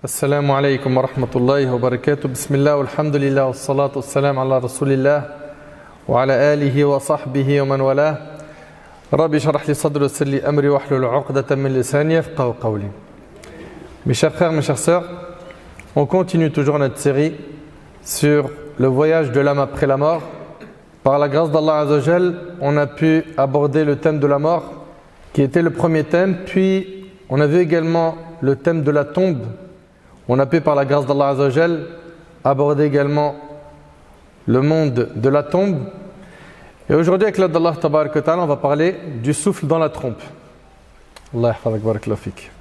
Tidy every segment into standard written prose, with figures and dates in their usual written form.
Assalamu alaikum wa rahmatullahi wa barakatuh. Bismillah, alhamdulillah, wa salatu wa salam ala rasulillah wa ala alihi wa sahbihi wa man wala. Rabbi sharah li sadri wa salli amri wa hlul uqdatan min lisani yafqahu qawli. Mes chers frères, mes chères sœurs, on continue toujours notre série sur le voyage de l'âme après la mort. Par la grâce d'Allah Azza wa Jal, on a pu aborder le thème de la mort qui était le premier thème, puis on a vu également le thème de la tombe. On a pu, par la grâce d'Allah Azza wa Jal, aborder également le monde de la tombe. Et aujourd'hui, avec l'aide d'Allah Tabarak wa Ta'ala, on va parler du souffle dans la trompe. Allah yahfazak, barakallahu fik.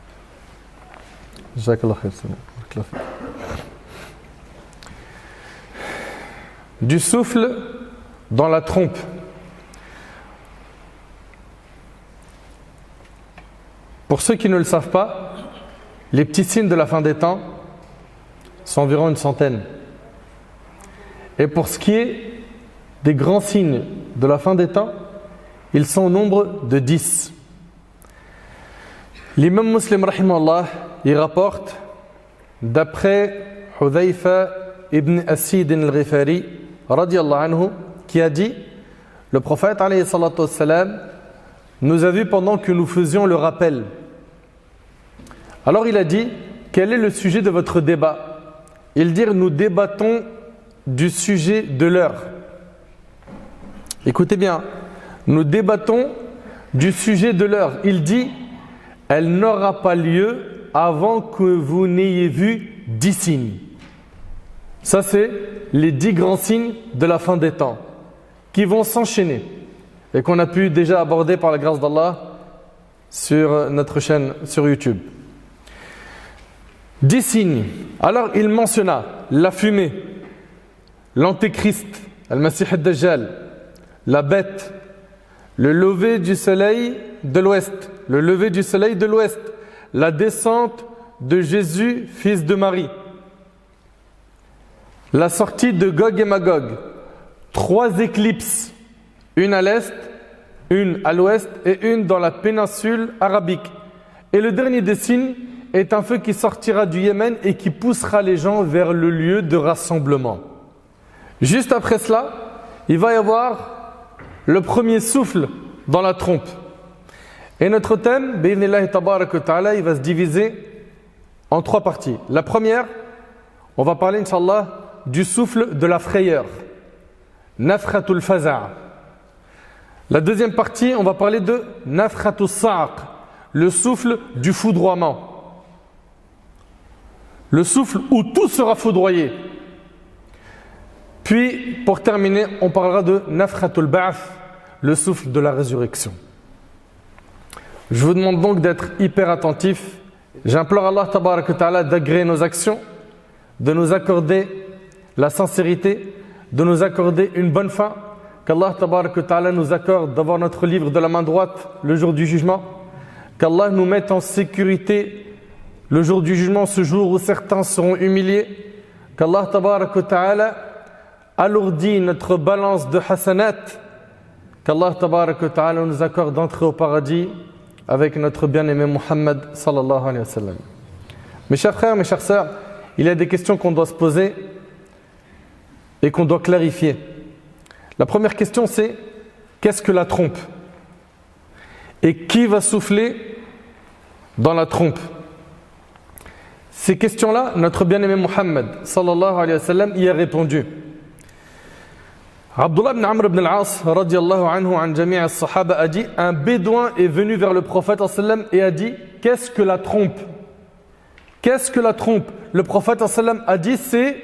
Jazakallahu khair, barakallahu fik. Du souffle dans la trompe. Pour ceux qui ne le savent pas, les petits signes de la fin des temps sont environ une centaine. Et pour ce qui est des grands signes de la fin des temps, ils sont au nombre de 10. L'imam Muslim rahimahullah, il rapporte d'après Hudhayfa ibn Asid al-Ghifari radiyallahu anhu, qui a dit: le prophète alayhi salatu wassalam nous a vus pendant que nous faisions le rappel. Alors il a dit: quel est le sujet de votre débat? Ils dirent: nous débattons du sujet de l'heure. Écoutez bien, nous débattons du sujet de l'heure. Il dit: elle n'aura pas lieu avant que vous n'ayez vu 10 signes. Ça, c'est les 10 grands signes de la fin des temps qui vont s'enchaîner et qu'on a pu déjà aborder par la grâce d'Allah sur notre chaîne sur YouTube. 10 signes. Alors il mentionna la fumée, l'antéchrist, al-Masih ad-Dajjal, la bête, le lever du soleil de l'ouest, la descente de Jésus, fils de Marie, la sortie de Gog et Magog, 3 éclipses, une à l'est, une à l'ouest et une dans la péninsule arabique. Et le dernier des signes est un feu qui sortira du Yémen et qui poussera les gens vers le lieu de rassemblement. Juste après cela, il va y avoir le premier souffle dans la trompe. Et notre thème, bi'idhnillahi tabarak wa ta'ala, il va se diviser en 3 parties. La première, on va parler, Inch'Allah, du souffle de la frayeur, nafkhatul faza'. La deuxième partie, on va parler de nafkhatus sa'q, le souffle du foudroiement. Le souffle où tout sera foudroyé. Puis, pour terminer, on parlera de nafkhatul ba'th, le souffle de la résurrection. Je vous demande donc d'être hyper attentifs. J'implore Allah Tabarak wa Ta'ala d'agréer nos actions, de nous accorder la sincérité, de nous accorder une bonne fin, qu'Allah Tabarak wa Ta'ala nous accorde d'avoir notre livre de la main droite le jour du jugement, qu'Allah nous mette en sécurité le jour du jugement, ce jour où certains seront humiliés, qu'Allah Tabarak wa Ta'ala alourdit notre balance de hasanat, qu'Allah Tabarak wa Ta'ala nous accorde d'entrer au paradis avec notre bien-aimé Muhammad sallallahu alayhi wa sallam. Mes chers frères, mes chères sœurs, il y a des questions qu'on doit se poser et qu'on doit clarifier. La première question, c'est: qu'est-ce que la trompe? Et qui va souffler dans la trompe? Ces questions-là, notre bien-aimé Muhammad sallallahu alayhi wa sallam y a répondu. Abdullah ibn Amr ibn al-As radiyallahu anhu an jami' as-sahaba a dit: un bédouin est venu vers le prophète sallam et a dit: qu'est-ce que la trompe? Qu'est-ce que la trompe? Le prophète sallam a dit: c'est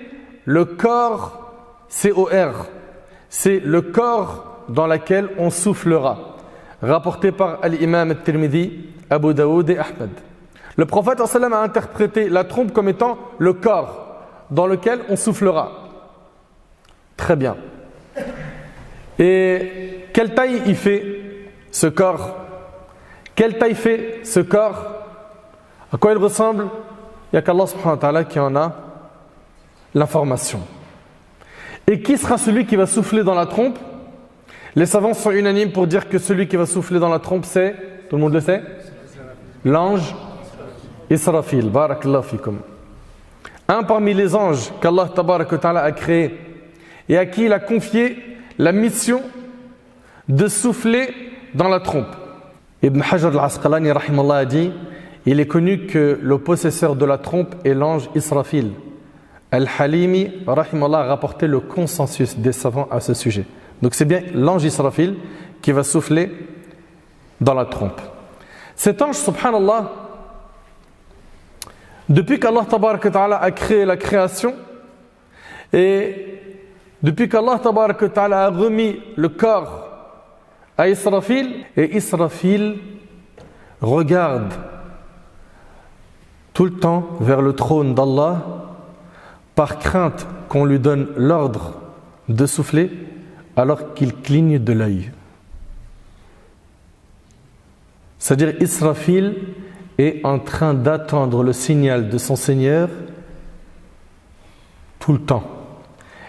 le corps, C-O-R, c'est le corps dans lequel on soufflera. Rapporté par l'imam al-Tirmidhi, Abu Daoud et Ahmed. Le prophète sallam a interprété la trompe comme étant le corps dans lequel on soufflera. Très bien. Et quelle taille il fait ce corps? Quelle taille fait ce corps? À quoi il ressemble? Il n'y a qu'Allah subhanahu wa ta'ala qui en a l'information. Et qui sera celui qui va souffler dans la trompe? Les savants sont unanimes pour dire que celui qui va souffler dans la trompe, c'est, tout le monde le sait, l'ange Israfil. Barakallahu fikum. un parmi les anges qu'Allah tabaraka wa ta'ala a créé et à qui il a confié la mission de souffler dans la trompe. Ibn Hajar al-Asqalani rahimallah a dit, il est connu que le possesseur de la trompe est l'ange Israfil. Al-Halimi rahimallah a rapporté le consensus des savants à ce sujet. Donc c'est bien l'ange Israfil qui va souffler dans la trompe. Cet ange, subhanallah, depuis qu'Allah tabaraka wa ta'ala a créé la création et depuis qu'Allah tabaraka wa ta'ala a remis le corps à Israfil, et Israfil regarde tout le temps vers le trône d'Allah par crainte qu'on lui donne l'ordre de souffler alors qu'il cligne de l'œil. C'est-à-dire Israfil est en train d'attendre le signal de son Seigneur tout le temps.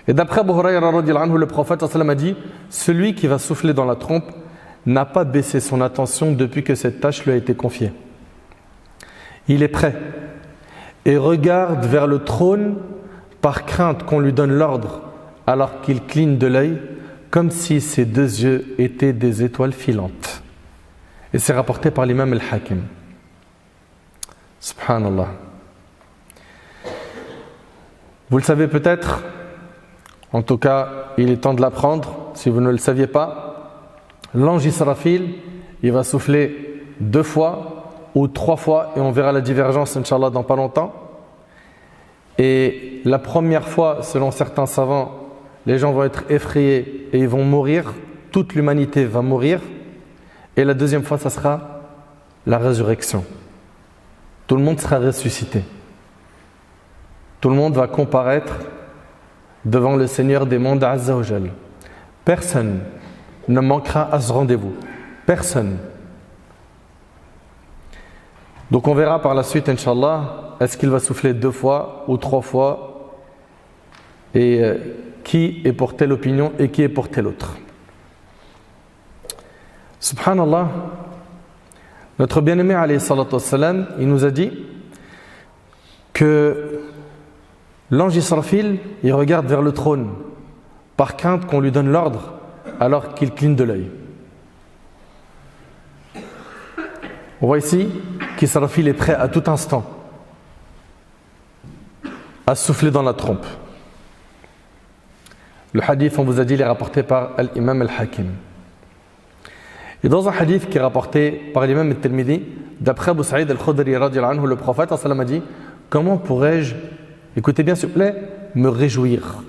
Et d'après Abu Hurayra radhiyallahu anhu, le prophète a dit, celui qui va souffler dans la trompe n'a pas baissé son attention depuis que cette tâche lui a été confiée. Il est prêt et regarde vers le trône par crainte qu'on lui donne l'ordre alors qu'il cligne de l'œil comme si ses deux yeux étaient des étoiles filantes. Et c'est rapporté par l'imam al-Hakim. Subhanallah. Vous le savez peut-être, en tout cas, il est temps de l'apprendre, si vous ne le saviez pas, l'ange Israfil, il va souffler 2 fois ou 3 fois, et on verra la divergence, Inch'Allah, dans pas longtemps. Et la première fois, selon certains savants, les gens vont être effrayés et ils vont mourir, toute l'humanité va mourir. Et la deuxième fois, ça sera la résurrection. Tout le monde sera ressuscité. Tout le monde va comparaître devant le Seigneur des mondes Azza wa Jal. Personne ne manquera à ce rendez-vous. Personne. Donc on verra par la suite, Inch'Allah, est-ce qu'il va souffler 2 fois ou 3 fois et qui est pour telle opinion et qui est pour telle autre. Subhanallah, notre bien-aimé alayhi salatu wassalam, il nous a dit que l'ange Israfil, il regarde vers le trône par crainte qu'on lui donne l'ordre alors qu'il cligne de l'œil. On voit ici qu'Israfil est prêt à tout instant à souffler dans la trompe. Le hadith, on vous a dit, il est rapporté par l'imam al-Hakim. Et dans un hadith qui est rapporté par l'imam al-Tirmidhi, d'après Abu Sa'id al-Khudri radhiyallahu anhu, le prophète a dit, comment pourrais-je, écoutez bien s'il vous plaît, me réjouir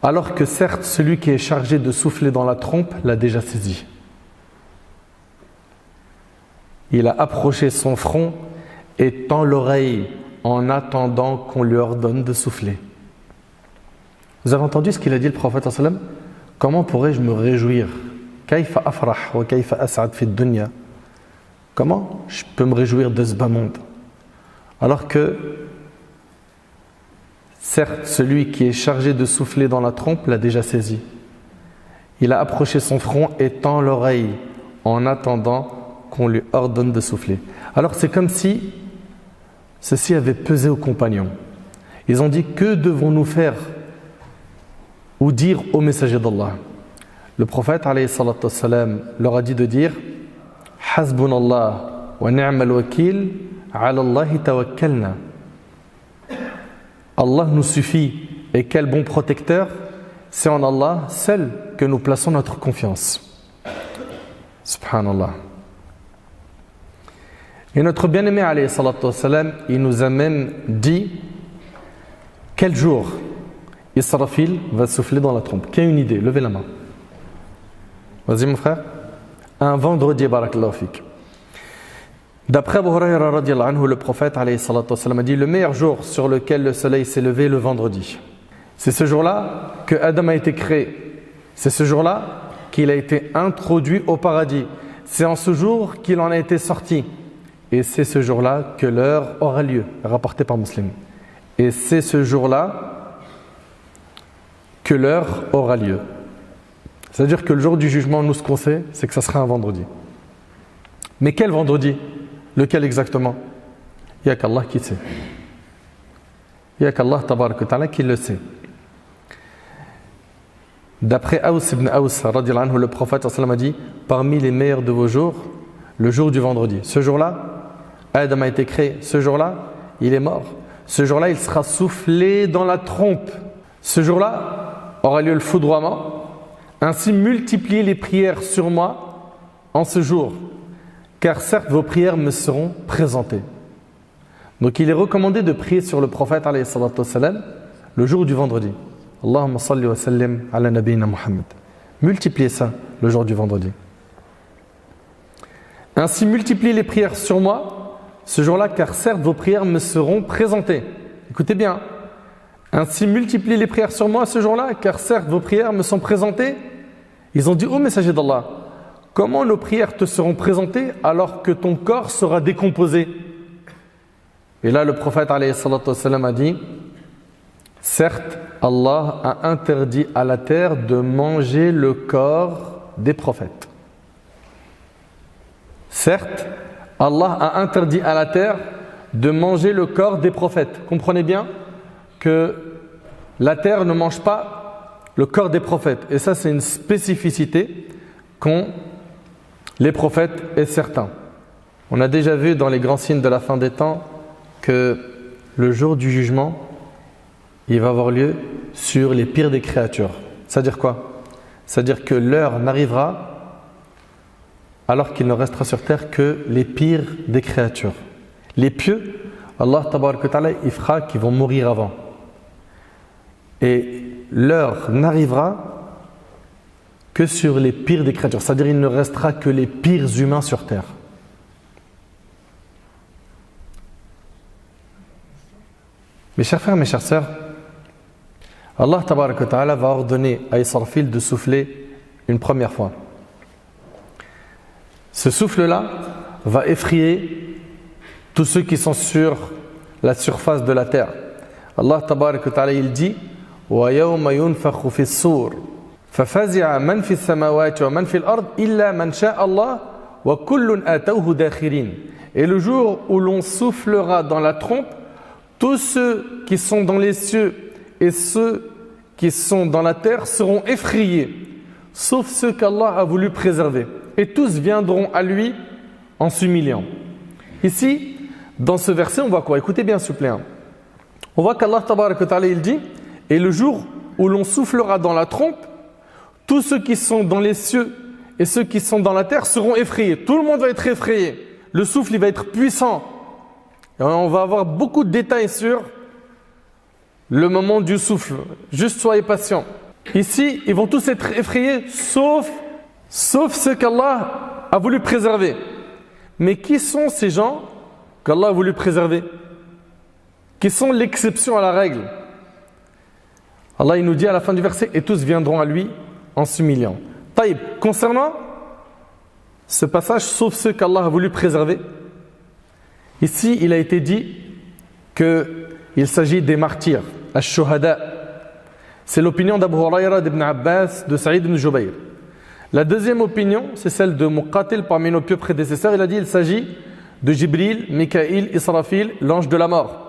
alors que certes celui qui est chargé de souffler dans la trompe l'a déjà saisi. Il a approché son front et tend l'oreille en attendant qu'on lui ordonne de souffler. Vous avez entendu ce qu'il a dit le prophète sallam? Comment pourrais-je me réjouir? Kayfa afrah wa kayfa as'ad fi dunya? Comment je peux me réjouir de ce bas monde? Alors que certes, celui qui est chargé de souffler dans la trompe l'a déjà saisi. Il a approché son front et tend l'oreille en attendant qu'on lui ordonne de souffler. Alors c'est comme si ceci avait pesé aux compagnons. Ils ont dit, que devons-nous faire ou dire au messager d'Allah? Le prophète alayhi salatu wassalam leur a dit de dire, Hasbunallah wa ni'mal wakil, ala Allahi tawakkalna. Allah nous suffit et quel bon protecteur, c'est en Allah seul que nous plaçons notre confiance. Subhanallah. Et notre bien-aimé alayhi salatu wassalam, il nous a même dit quel jour Israfil va souffler dans la trompe. Qui a une idée? Levez la main. Vas-y mon frère. Un vendredi, barakallahu fik. D'après Abu Hurayra radhiyallahu anhu, le prophète alayhi salatu wassalam a dit, le meilleur jour sur lequel le soleil s'est levé, le vendredi. C'est ce jour-là que Adam a été créé. C'est ce jour-là qu'il a été introduit au paradis. C'est en ce jour qu'il en a été sorti. Et c'est ce jour-là que l'heure aura lieu, rapporté par Muslim. Et c'est ce jour-là que l'heure aura lieu. C'est-à-dire que le jour du jugement, nous ce qu'on sait, c'est que ça sera un vendredi. Mais quel vendredi? Lequel exactement? Il n'y a qu'Allah qui sait. Il n'y a qu'Allah tabarak wa ta'ala qui le sait. D'après Aws ibn Aws, radiallahu anhu, le prophète a dit, parmi les meilleurs de vos jours, le jour du vendredi. Ce jour-là, Adam a été créé. Ce jour-là, il est mort. Ce jour-là, il sera soufflé dans la trompe. Ce jour-là, aura lieu le foudroiement. Ainsi, multipliez les prières sur moi en ce jour, car certes, vos prières me seront présentées. Donc, il est recommandé de prier sur le prophète, alayhi salatu wassalam, le jour du vendredi. Allahumma salli wa sallim ala nabiyina Muhammad. Multipliez ça le jour du vendredi. Ainsi, multipliez les prières sur moi ce jour-là, car certes, vos prières me seront présentées. Écoutez bien. Ainsi, multipliez les prières sur moi ce jour-là, car certes, vos prières me sont présentées. Ils ont dit, ô messager d'Allah, comment nos prières te seront présentées alors que ton corps sera décomposé? Et là, le prophète alayhi salatu wassalam a dit, certes, Allah a interdit à la terre de manger le corps des prophètes. Certes, Allah a interdit à la terre de manger le corps des prophètes. Comprenez bien que la terre ne mange pas le corps des prophètes. Et ça, c'est une spécificité qu'ont les prophètes et certains. On a déjà vu dans les grands signes de la fin des temps que le jour du jugement, il va avoir lieu sur les pires des créatures. C'est-à-dire quoi? C'est-à-dire que l'heure n'arrivera alors qu'il ne restera sur terre que les pires des créatures. Les pieux, Allah tabaraka wa ta'ala, il fera qu'ils vont mourir avant. Et l'heure n'arrivera que sur les pires des créatures. C'est-à-dire qu'il ne restera que les pires humains sur terre. Mes chers frères, mes chères sœurs, Allah tabaraka wa ta'ala va ordonner à Israfil de souffler une première fois. Ce souffle-là va effrayer tous ceux qui sont sur la surface de la terre. Allah tabaraka wa ta'ala, il dit وَيَوْمَ يُنْفَخُ فِي الصُّورِ فَفَزِعَ مَنْ فِي السَّمَاوَاتِ وَمَنْ فِي الْأَرْضِ إِلَّا مَنْ شَاءَ اللَّهُ وَكُلٌّ آتَوْهُ دَاخِرِينَ. Et le jour où l'on soufflera dans la trompe, tous ceux qui sont dans les cieux et ceux qui sont dans la terre seront effrayés, sauf ceux qu'Allah a voulu préserver. Et tous viendront à lui en s'humiliant. Ici, dans ce verset, on voit quoi? Écoutez bien, s'il vous plaît. On voit qu'Allah tabaraka wa ta'ala, il dit, et le jour où l'on soufflera dans la trompe, tous ceux qui sont dans les cieux et ceux qui sont dans la terre seront effrayés. Tout le monde va être effrayé. Le souffle, il va être puissant. Et on va avoir beaucoup de détails sur le moment du souffle. Juste soyez patients. Ici, ils vont tous être effrayés, sauf ceux qu'Allah a voulu préserver. Mais qui sont ces gens qu'Allah a voulu préserver? Qui sont l'exception à la règle? Allah, il nous dit à la fin du verset, et tous viendront à lui en s'humiliant. Taïb, concernant ce passage, sauf ceux qu'Allah a voulu préserver, ici, il a été dit qu'il s'agit des martyrs, ash-shuhada. C'est l'opinion d'Abu Hurayra, d'Ibn Abbas, de Saïd ibn Jubayr. La deuxième opinion, c'est celle de Muqatil parmi nos pieux prédécesseurs. Il a dit qu'il s'agit de Jibril, Mikaïl, Israfil, l'ange de la mort.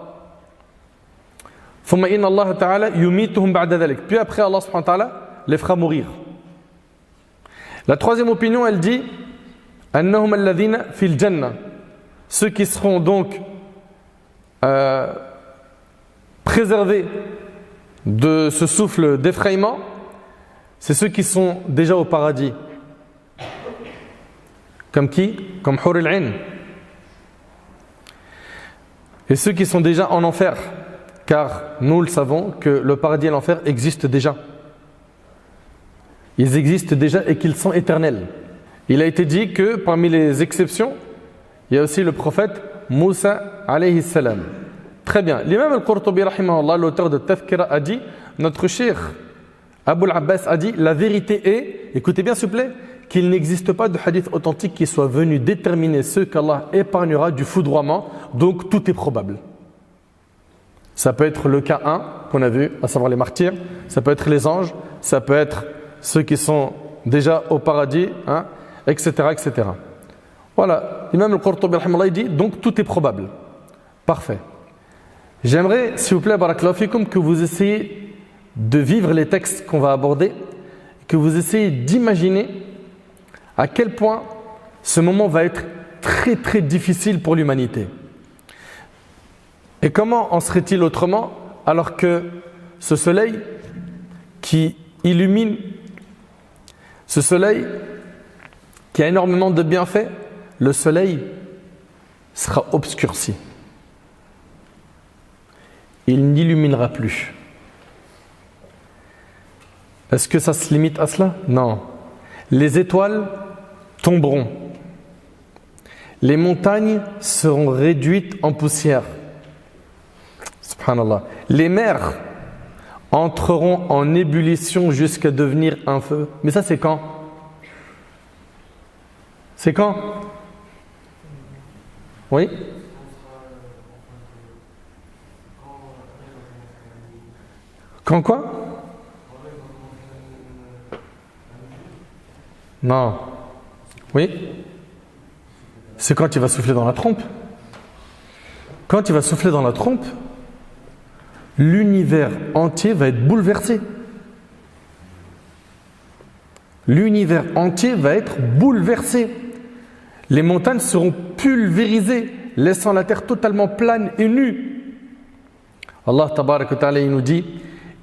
Puis après, Allah subhanahu wa ta'ala les fera mourir. La troisième opinion, elle dit annahum alladhina fil jannah, ceux qui seront donc préservés de ce souffle d'effrayement, c'est ceux qui sont déjà au paradis. Comme qui? Comme Hur al-Ain. Et ceux qui sont déjà en enfer, car nous le savons que le paradis et l'enfer existent déjà. Ils existent déjà et qu'ils sont éternels. Il a été dit que parmi les exceptions, il y a aussi le prophète Moussa alayhi salam. Très bien. L'imam al-Qurtubi rahimahullah, l'auteur de Tafkira, a dit, notre cheikh Abu al-Abbas a dit, la vérité est, écoutez bien s'il vous plaît, qu'il n'existe pas de hadith authentique qui soit venu déterminer ceux qu'Allah épargnera du foudroiement, donc tout est probable. Ça peut être le cas 1 qu'on a vu, à savoir les martyrs, ça peut être les anges, ça peut être ceux qui sont déjà au paradis, etc., etc. Voilà, l'imam al-Qurtubi rahimahullah dit, donc tout est probable. Parfait. J'aimerais, s'il vous plaît, barakallahu fikum, que vous essayez de vivre les textes qu'on va aborder, que vous essayez d'imaginer à quel point ce moment va être très très difficile pour l'humanité. Et comment en serait-il autrement alors que ce soleil qui illumine, ce soleil qui a énormément de bienfaits, le soleil sera obscurci. Il n'illuminera plus. Est-ce que ça se limite à cela? Non. Les étoiles tomberont. Les montagnes seront réduites en poussière. Subhanallah. Les mers entreront en ébullition jusqu'à devenir un feu. Mais ça, c'est quand? C'est quand? Oui? Quand quoi? Non. Oui? C'est quand il va souffler dans la trompe. Quand il va souffler dans la trompe, l'univers entier va être bouleversé. L'univers entier va être bouleversé. Les montagnes seront pulvérisées, laissant la terre totalement plane et nue. Allah tabarak wa ta'ala nous dit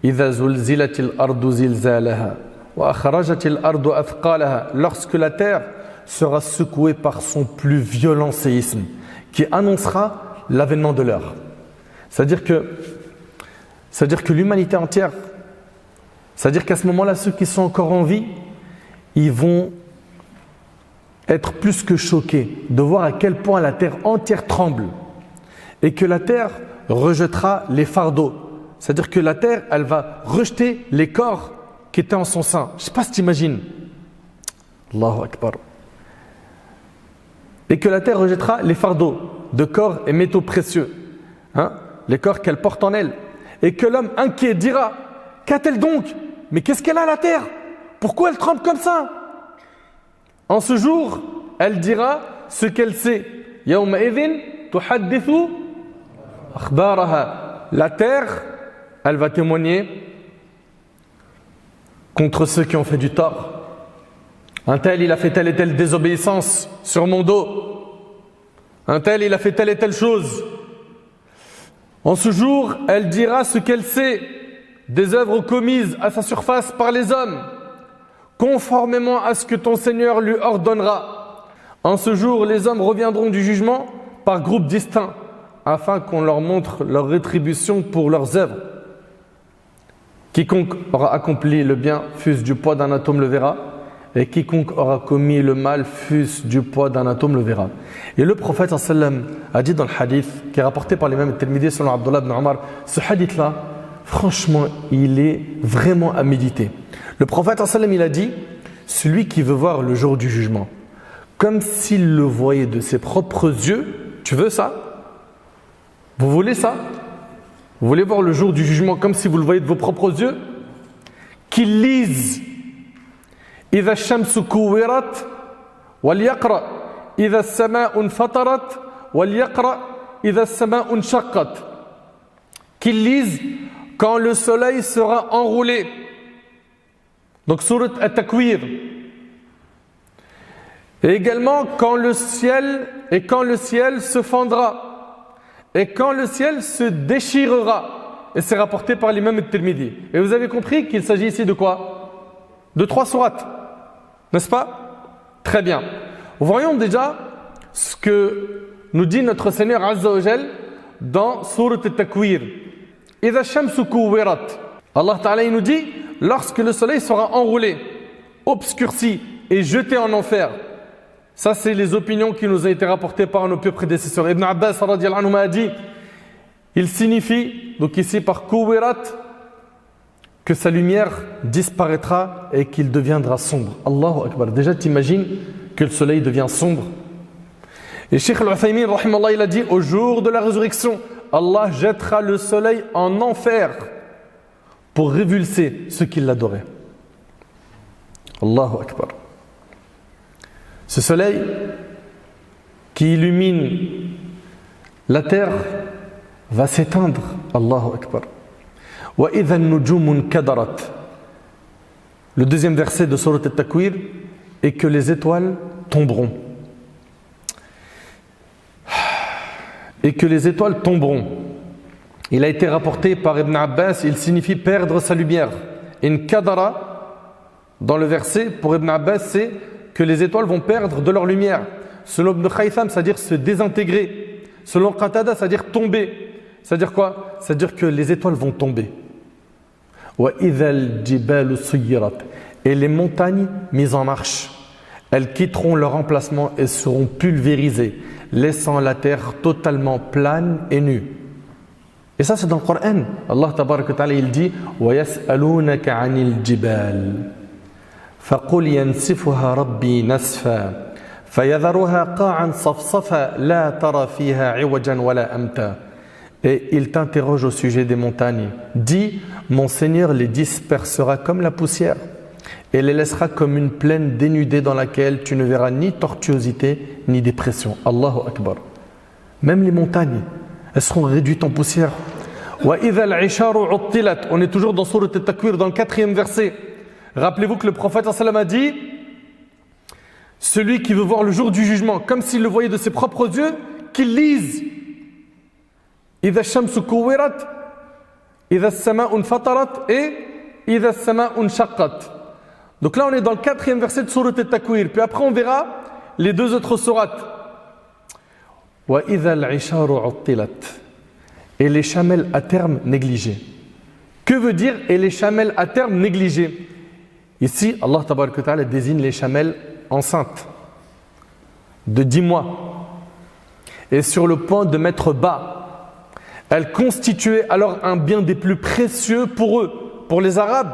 إِذَا زُلْزِلَتِ الْأَرْضُ زِلْزَالَهَا وَأَخْرَجَتِ الْأَرْضُ أَثْقَالَهَا. Lorsque la terre sera secouée par son plus violent séisme, qui annoncera l'avènement de l'heure. C'est-à-dire que l'humanité entière, c'est-à-dire qu'à ce moment-là, ceux qui sont encore en vie, ils vont être plus que choqués de voir à quel point la terre entière tremble et que la terre rejettera les fardeaux. C'est-à-dire que la terre, elle va rejeter les corps qui étaient en son sein. Je ne sais pas si tu imagines. Allahu Akbar. Et que la terre rejettera les fardeaux de corps et métaux précieux. Les corps qu'elle porte en elle. Et que l'homme inquiet dira: qu'a-t-elle donc? Mais qu'est-ce qu'elle a la terre? Pourquoi elle tremble comme ça? En ce jour, elle dira ce qu'elle sait. Yawma idhin tuhaddithu akhbaraha. La terre, elle va témoigner contre ceux qui ont fait du tort. Un tel, il a fait telle et telle désobéissance sur mon dos. Un tel, il a fait telle et telle chose. En ce jour, elle dira ce qu'elle sait des œuvres commises à sa surface par les hommes, conformément à ce que ton Seigneur lui ordonnera. En ce jour, les hommes reviendront du jugement par groupes distincts, afin qu'on leur montre leur rétribution pour leurs œuvres. Quiconque aura accompli le bien, fût-ce du poids d'un atome, le verra, et quiconque aura commis le mal, fût-ce du poids d'un atome, le verra. Et le prophète sallam a dit dans le hadith, qui est rapporté par l'imam al-Tirmidhi selon Abdullah ibn Omar, ce hadith-là, franchement, il est vraiment à méditer. Le prophète sallam, il a dit: celui qui veut voir le jour du jugement, comme s'il le voyait de ses propres yeux, tu veux ça? Vous voulez ça? Vous voulez voir le jour du jugement comme si vous le voyez de vos propres yeux? Qu'il lise إذا الشمس كورت وليقرأ إذا السماء انفطرت وليقرأ إذا السماء انشقت. Qu'il lise quand le soleil sera enroulé. Donc sourate At-Takwir. Et également quand le ciel se fendra et quand le ciel se déchirera. Et c'est rapporté par l'imam al-Tirmidhi. Et vous avez compris qu'il s'agit ici de quoi? De 3 sourates. N'est-ce pas? Très bien. Voyons déjà ce que nous dit notre Seigneur Azza wa Jal dans Sourate At-Takwir. Idha shamsu kuwirat. Allah Ta'ala il nous dit: lorsque le soleil sera enroulé, obscurci et jeté en enfer. Ça, c'est les opinions qui nous ont été rapportées par nos pieux prédécesseurs. Ibn Abbas radiyallahu anhu a dit, il signifie, donc ici par kuwirat, que sa lumière disparaîtra et qu'il deviendra sombre. Allahu Akbar. Déjà, t'imagines que le soleil devient sombre. Et Cheikh Al-Uthaymin, rahimallah, il a dit: au jour de la résurrection, Allah jettera le soleil en enfer pour révulser ceux qui l'adoraient. Allahu Akbar. Ce soleil qui illumine la terre va s'éteindre. Allahu Akbar. Wa idha an-nujumu kadarat. Le deuxième verset de Surat At-Takwir est que les étoiles tomberont. Et que les étoiles tomberont. Il a été rapporté par Ibn Abbas, il signifie perdre sa lumière. In kadara, dans le verset, pour Ibn Abbas, c'est que les étoiles vont perdre de leur lumière. Selon Ibn Khaytham, c'est-à-dire se désintégrer. Selon Qatada, c'est-à-dire tomber. C'est-à-dire quoi? C'est-à-dire que les étoiles vont tomber. Wa idhal jibalu suyirat. Et les montagnes mises en marche, elles quitteront leur emplacement et seront pulvérisées, laissant la terre totalement plane et nue. Et ça c'est dans le Coran. Allah tabarak wa ta'ala il dit wa yas'alunaka 'anil jibal faqul yansifuha rabbi nasfa fayadharuha qa'an safsafa la tara fiha 'iwajan wala amta. Et il t'interroge au sujet des montagnes. Dis, mon Seigneur les dispersera comme la poussière et les laissera comme une plaine dénudée dans laquelle tu ne verras ni tortuosité ni dépression. Allahu Akbar. Même les montagnes, elles seront réduites en poussière. Wa idha al-'isharu 'uttilat. On est toujours dans Surat At-Takwir, dans le 4e verset. Rappelez-vous que le prophète sallallahu alayhi wa sallam a dit, celui qui veut voir le jour du jugement comme s'il le voyait de ses propres yeux, qu'il lise إذا الشمس كورت إذا السماء انفطرت et إذا السماء انشقت. Donc là on est dans le 4e verset de Surat At-Takwir. Puis après on verra les deux autres sourates. وإذا العشار عطلت. Et les chamelles à terme négligées. Que veut dire et les chamelles à terme négligées? Ici Allah tabaraka wa ta'ala désigne les chamelles enceintes de 10 mois et sur le point de mettre bas. Elles constituaient alors un bien des plus précieux pour eux. Pour les Arabes,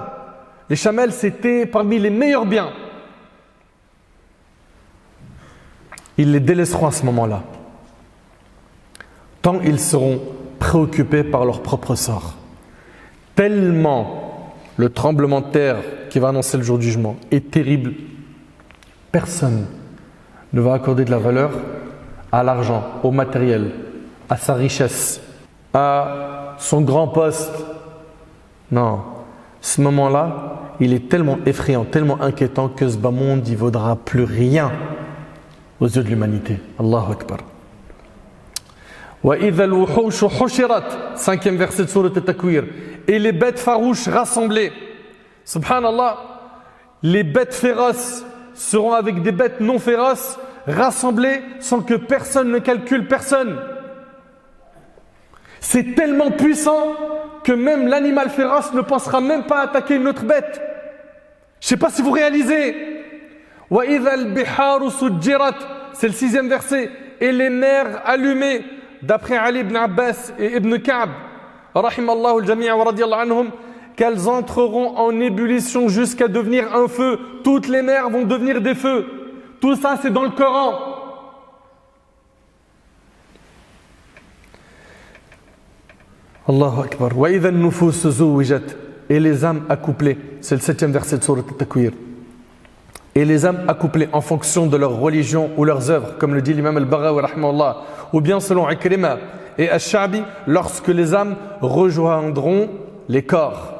les chamelles, c'était parmi les meilleurs biens. Ils les délaisseront à ce moment-là. Tant ils seront préoccupés par leur propre sort. Tellement le tremblement de terre qui va annoncer le jour du jugement est terrible. Personne ne va accorder de la valeur à l'argent, au matériel, à sa richesse, à son grand poste. Non, ce moment-là, il est tellement effrayant, tellement inquiétant que ce bas monde, il ne vaudra plus rien aux yeux de l'humanité. Allahu Akbar. Wa idha al-wuhushu hushirat, 5e verset de Surat At-Takwir. Et les bêtes farouches rassemblées. Subhanallah, les bêtes féroces seront avec des bêtes non féroces rassemblées sans que personne ne calcule personne. C'est tellement puissant que même l'animal féroce ne pensera même pas attaquer une autre bête. Je ne sais pas si vous réalisez. Wa idha al-biharu sujjirat, c'est le 6e verset. Et les mers allumées, d'après Ali ibn Abbas et Ibn Ka'b, rahimallahu al-jami' wa radiyallahu anhum, qu'elles entreront en ébullition jusqu'à devenir un feu. Toutes les mers vont devenir des feux. Tout ça, c'est dans le Coran. Allahu Akbar. Wa idha an-nufus zuwijat. Et les âmes accouplées. C'est le 7e verset de Surat At-Takwir. Et les âmes accouplées en fonction de leur religion ou leurs œuvres, comme le dit l'imam al-Baghawi rahimahullah, ou bien selon Ikrima et Ash-Sha'bi, lorsque les âmes rejoindront les corps.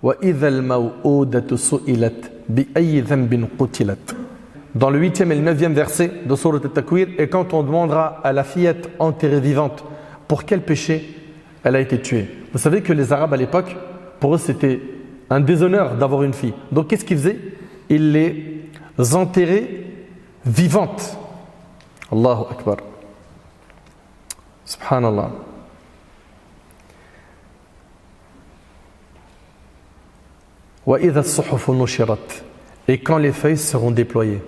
Wa idha al-maw'udatu su'ilat bi ayyi dhanbin qutilat. Dans le 8e et le 9e verset de Surat At-Takwir, et quand on demandera à la fillette enterrée vivante pour quel péché elle a été tuée. Vous savez que les Arabes à l'époque, pour eux c'était un déshonneur d'avoir une fille. Donc qu'est-ce qu'ils faisaient? Ils les enterraient vivantes. Allahu Akbar. Subhanallah. Wa idha as-suhufu nushirat. Et quand les feuilles seront déployées.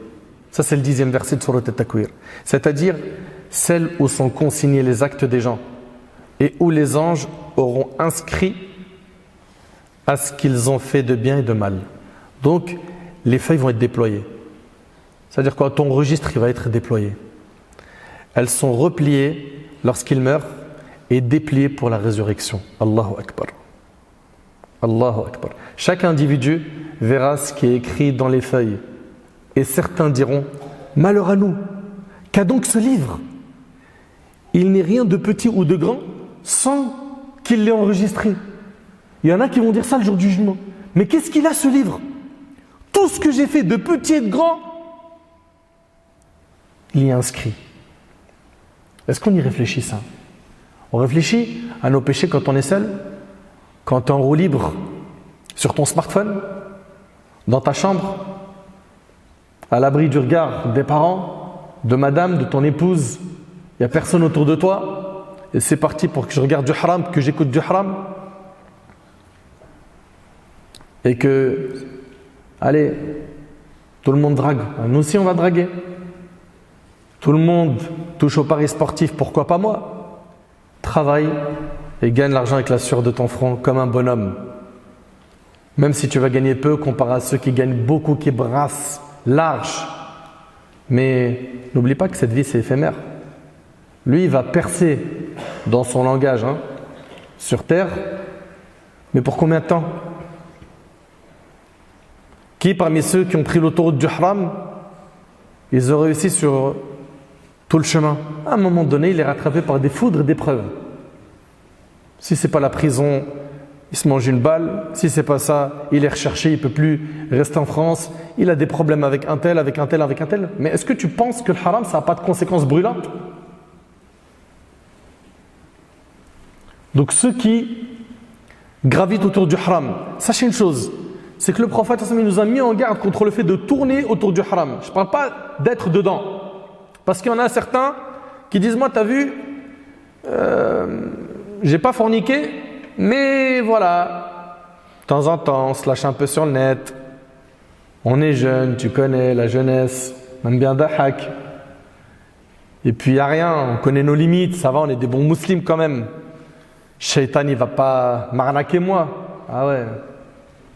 Ça c'est le 10e verset de Surat At-Takwir. C'est-à-dire celles où sont consignés les actes des gens et où les anges auront inscrit à ce qu'ils ont fait de bien et de mal. Donc, les feuilles vont être déployées. C'est-à-dire que ton registre il va être déployé. Elles sont repliées lorsqu'ils meurent et dépliées pour la résurrection. Allahu Akbar. Allahu Akbar. Chaque individu verra ce qui est écrit dans les feuilles. Et certains diront, malheur à nous, qu'a donc ce livre? Il n'est rien de petit ou de grand, sans qu'il l'ait enregistré. Il y en a qui vont dire ça le jour du jugement. Mais qu'est-ce qu'il a ce livre? Tout ce que j'ai fait de petit et de grand, il y est inscrit. Est-ce qu'on y réfléchit ça? On réfléchit à nos péchés quand on est seul, quand tu es en roue libre sur ton smartphone, dans ta chambre, à l'abri du regard des parents, de madame, de ton épouse, il n'y a personne autour de toi, et c'est parti pour que je regarde du haram, que j'écoute du haram, et que, allez, tout le monde drague, nous aussi on va draguer. Tout le monde touche au paris sportif, pourquoi pas moi? Travaille et gagne l'argent avec la sueur de ton front comme un bonhomme. Même si tu vas gagner peu comparé à ceux qui gagnent beaucoup, qui brassent large. Mais n'oublie pas que cette vie c'est éphémère. Lui il va percer dans son langage sur terre, mais pour combien de temps? Qui parmi ceux qui ont pris l'autoroute du haram, ils ont réussi sur tout le chemin? À un moment donné, il est rattrapé par des foudres d'épreuves. Si ce n'est pas la prison, il se mange une balle. Si ce n'est pas ça, il est recherché, il ne peut plus rester en France. Il a des problèmes avec un tel, avec un tel, avec un tel. Mais est-ce que tu penses que le haram, ça n'a pas de conséquences brûlantes? Donc ceux qui gravitent autour du haram, sachez une chose, c'est que le prophète nous a mis en garde contre le fait de tourner autour du haram. Je ne parle pas d'être dedans. Parce qu'il y en a certains qui disent, moi, t'as vu, j'ai pas forniqué, mais voilà, de temps en temps, on se lâche un peu sur le net. On est jeune, tu connais la jeunesse, on aime bien dahak. Et puis il n'y a rien, on connaît nos limites, ça va, on est des bons musulmans quand même. Shaitan, il va pas m'arnaquer moi. Ah ouais,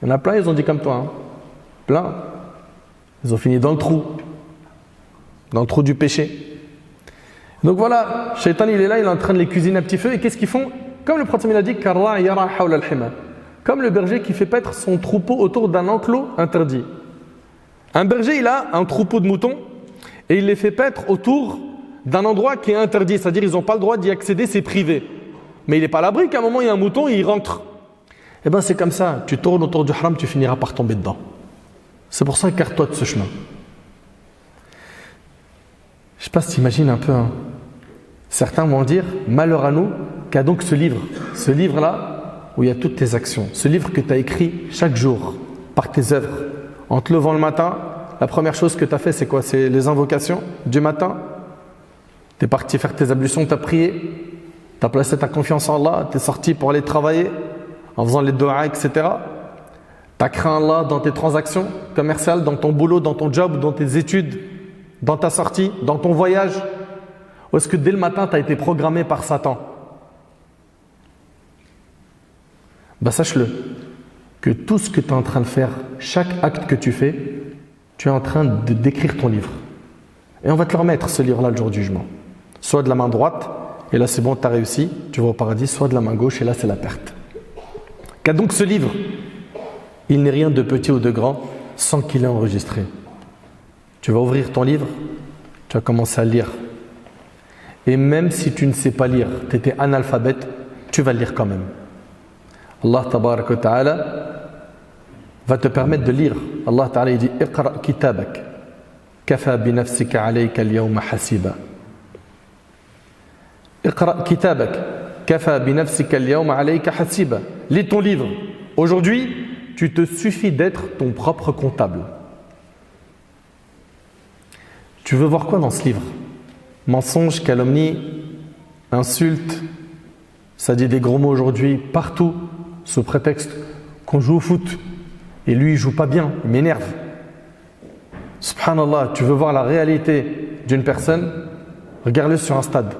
il y en a plein, ils ont dit comme toi. Plein. Ils ont fini dans le trou du péché. Donc voilà, Shaitan il est là, il est en train de les cuisiner à petit feu. Et qu'est-ce qu'ils font? Comme le prophète a dit, comme le berger qui fait paître son troupeau autour d'un enclos interdit. Un berger il a un troupeau de moutons et il les fait paître autour d'un endroit qui est interdit, c'est-à-dire ils n'ont pas le droit d'y accéder, c'est privé. Mais il n'est pas à l'abri qu'à un moment il y a un mouton et il rentre. Eh bien c'est comme ça, tu tournes autour du haram, tu finiras par tomber dedans. C'est pour ça, écarte-toi de ce chemin. Je ne sais pas si tu imagines un peu. Certains vont dire, malheur à nous, qu'a donc ce livre-là, où il y a toutes tes actions. Ce livre que tu as écrit chaque jour, par tes œuvres. En te levant le matin, la première chose que tu as fait, c'est quoi? C'est les invocations du matin. Tu es parti faire tes ablutions, tu as prié. Tu as placé ta confiance en Allah, tu es sorti pour aller travailler, en faisant les doigts, etc. Tu as craint Allah dans tes transactions commerciales, dans ton boulot, dans ton job, dans tes études, dans ta sortie, dans ton voyage. Ou est-ce que dès le matin, tu as été programmé par Satan? Sache-le, que tout ce que tu es en train de faire, chaque acte que tu fais, tu es en train de d'écrire ton livre. Et on va te le remettre, ce livre-là, le jour du jugement. Soit de la main droite, et là c'est bon, tu as réussi, tu vas au paradis, soit de la main gauche, et là c'est la perte. Car donc ce livre, il n'est rien de petit ou de grand sans qu'il ait enregistré. Tu vas ouvrir ton livre, tu vas commencer à lire. Et même si tu ne sais pas lire, tu étais analphabète, tu vas lire quand même. Allah tabarak wa ta'ala va te permettre de lire. Allah ta'ala il dit Iqra kitabak kafa bi nafsika alayka al-yawma hasiba. Iqra kitabak kafa bi nafsika al-yawma alayka hasiba. Lis ton livre. Aujourd'hui, tu te suffis d'être ton propre comptable. Tu veux voir quoi dans ce livre? Mensonge, calomnie, insulte, ça dit des gros mots aujourd'hui partout sous prétexte qu'on joue au foot et lui il joue pas bien, il m'énerve. Subhanallah, tu veux voir la réalité d'une personne? Regarde-le sur un stade.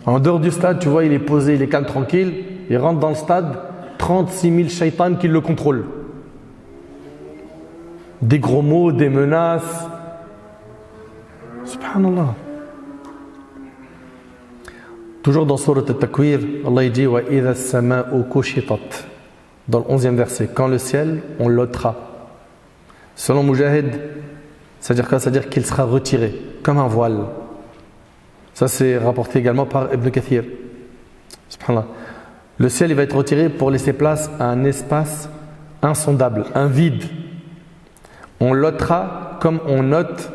En dehors du stade, tu vois, il est posé, il est calme, tranquille. Il rentre dans le stade, 36 000 shaitans qui le contrôlent. Des gros mots, des menaces. Subhanallah. Toujours dans Surat Al-Takwir, Allah dit wa idha as-sama'u kushitat. Dans le 11e verset, quand le ciel, on l'ôtera. Selon Mujahid, c'est-à-dire quoi? C'est-à-dire qu'il sera retiré, comme un voile. Ça c'est rapporté également par Ibn Kathir. Subhanallah. Le ciel il va être retiré pour laisser place à un espace insondable, un vide. On l'ôtera comme on ôte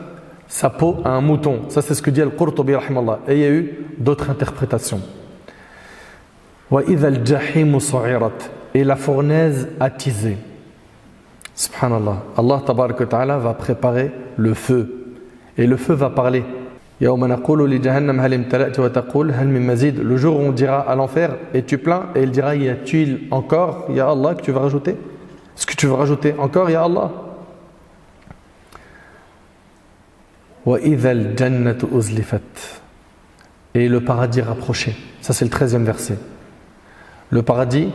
sa peau à un mouton. Ça c'est ce que dit Al-Qurtubi rahimallah. Et il y a eu d'autres interprétations. وَإِذَا الْجَحِيمُ صُعِرَتْ et la fournaise attisée. Subhanallah. Allah tabarak wa ta'ala va préparer le feu. Et le feu va parler. يَوْمَ نَقُولُ لِجَهَنَّمْ هَلِ امْتَلَأْتِ وَتَقُولُ هَلْ مِن مَزِيدٍ. Le jour où on dira à l'enfer, es-tu plein? Et il dira, y a-t-il encore, ya Allah, que tu veux rajouter? Est-ce que tu veux rajouter encore, ya Allah? وَإِذَا الْجَنَّةُ أُزْلِفَتْ et le paradis rapproché. Ça c'est le 13e verset. Le paradis,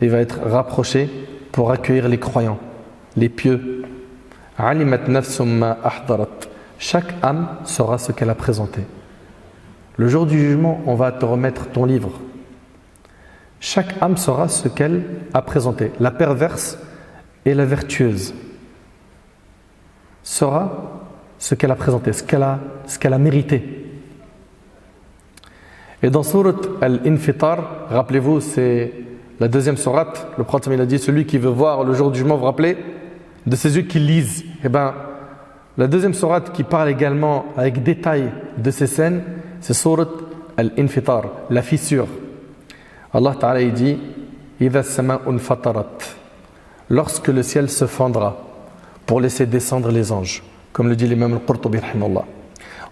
il va être rapproché pour accueillir les croyants, les pieux. عَلِمَتْ نَفْسٌ مَا أَحْضَرَتْ. Chaque âme saura ce qu'elle a présenté. Le jour du jugement, on va te remettre ton livre. Chaque âme saura ce qu'elle a présenté. La perverse et la vertueuse saura ce qu'elle a présenté, ce qu'elle a mérité. Et dans sourate Al-Infitar, rappelez-vous, c'est la deuxième sourate, le prophète il a dit, celui qui veut voir le jour du jugement, vous vous rappelez, de ses yeux qui lisent. Eh bien, la deuxième sourate qui parle également avec détail de ces scènes, c'est sourate Al-Infitar, la fissure. Allah Ta'ala il dit, إِذَا السَّمَاءُ انْفَطَرَتْ lorsque le ciel se fendra pour laisser descendre les anges, comme le dit l'imam Al-Qurtubi rahimahullah.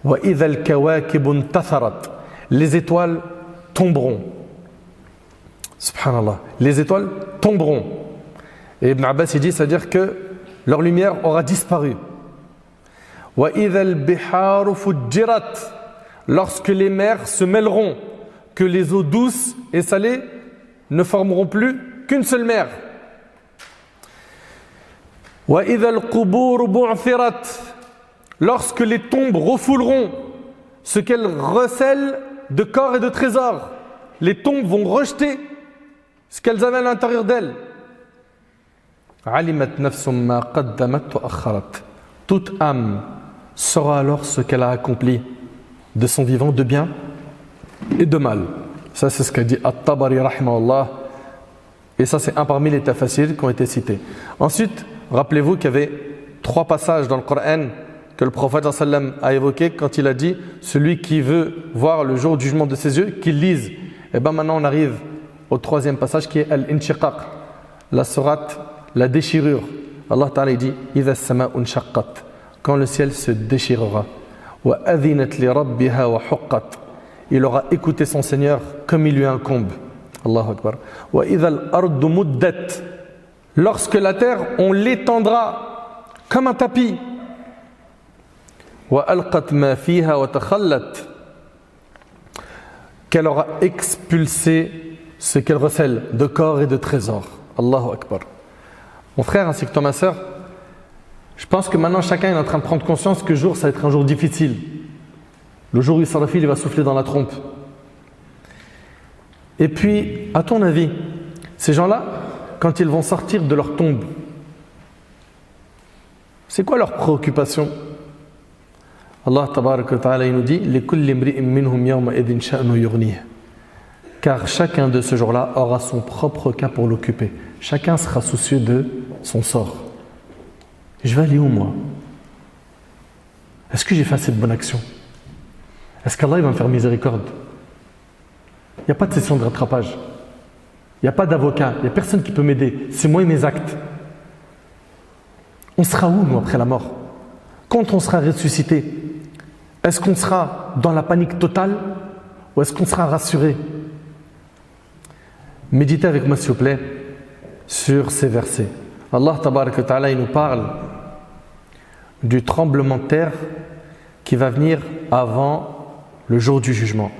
وَإِذَا الْكَوَاكِبُ انْتَثَرَتْ les étoiles tomberont. Subhanallah. Les étoiles tomberont. Et Ibn Abbas il dit, c'est-à-dire que leur lumière aura disparu. وَإِذَا الْبِحَارُ فُجِّرَتْ lorsque les mers se mêleront, que les eaux douces et salées ne formeront plus qu'une seule mer. وَإِذَا الْقُبُورُ بُعْثِرَتْ lorsque les tombes refouleront ce qu'elles recèlent de corps et de trésors. Les tombes vont rejeter ce qu'elles avaient à l'intérieur d'elles. عَلِمَتْ نَفْسٌ مَا قَدَّمَتْ وَأَخَّرَتْ toute âme saura alors ce qu'elle a accompli de son vivant, de bien et de mal. Ça c'est ce qu'a dit At-Tabari rahimahullah. Et ça c'est un parmi les tafasirs qui ont été cités. Ensuite, rappelez-vous qu'il y avait 3 passages dans le Coran que le prophète sallam a évoqué quand il a dit celui qui veut voir le jour du jugement de ses yeux, qu'il lise. Et bien maintenant on arrive au 3e passage qui est Al-Inshiqaq, la sourate, la déchirure. Allah Ta'ala dit إِذَا السَّمَاءُ انشَقَّتْ quand le ciel se déchirera. وَأَذِنَتْ لِرَبِّهَا وَحُقَّتْ il aura écouté son Seigneur comme il lui incombe. Allahu Akbar. وَإِذَا الْأَرْضُ مُدَّتْ lorsque la terre on l'étendra comme un tapis. وَأَلْقَتْ مَا فِيهَا وَتَخَلَّتْ qu'elle aura expulsé ce qu'elle recèle de corps et de trésors. Allahu Akbar. Mon frère ainsi que toi ma soeur, je pense que maintenant chacun est en train de prendre conscience que jour ça va être un jour difficile. Le jour où Israfil il va souffler dans la trompe. Et puis, à ton avis, ces gens-là, quand ils vont sortir de leur tombe, c'est quoi leur préoccupation? Allah tabaraka wa ta'ala il nous dit لِكُلِّ امْرِئٍ مِّنْهُمْ يَوْمَئِذٍ شَأْنُ يُغْنِيهِ car chacun de ce jour-là aura son propre cas pour l'occuper. Chacun sera soucieux de son sort. Je vais aller où moi? Est-ce que j'ai fait assez de bonnes actions? Est-ce qu'Allah va me faire miséricorde? Il n'y a pas de session de rattrapage. Il n'y a pas d'avocat. Il n'y a personne qui peut m'aider. C'est moi et mes actes. On sera où nous après la mort? Quand on sera ressuscité, est-ce qu'on sera dans la panique totale ou est-ce qu'on sera rassuré? Méditez avec moi s'il vous plaît sur ces versets. Allah tabaraka wa ta'ala il nous parle du tremblement de terre qui va venir avant le jour du jugement.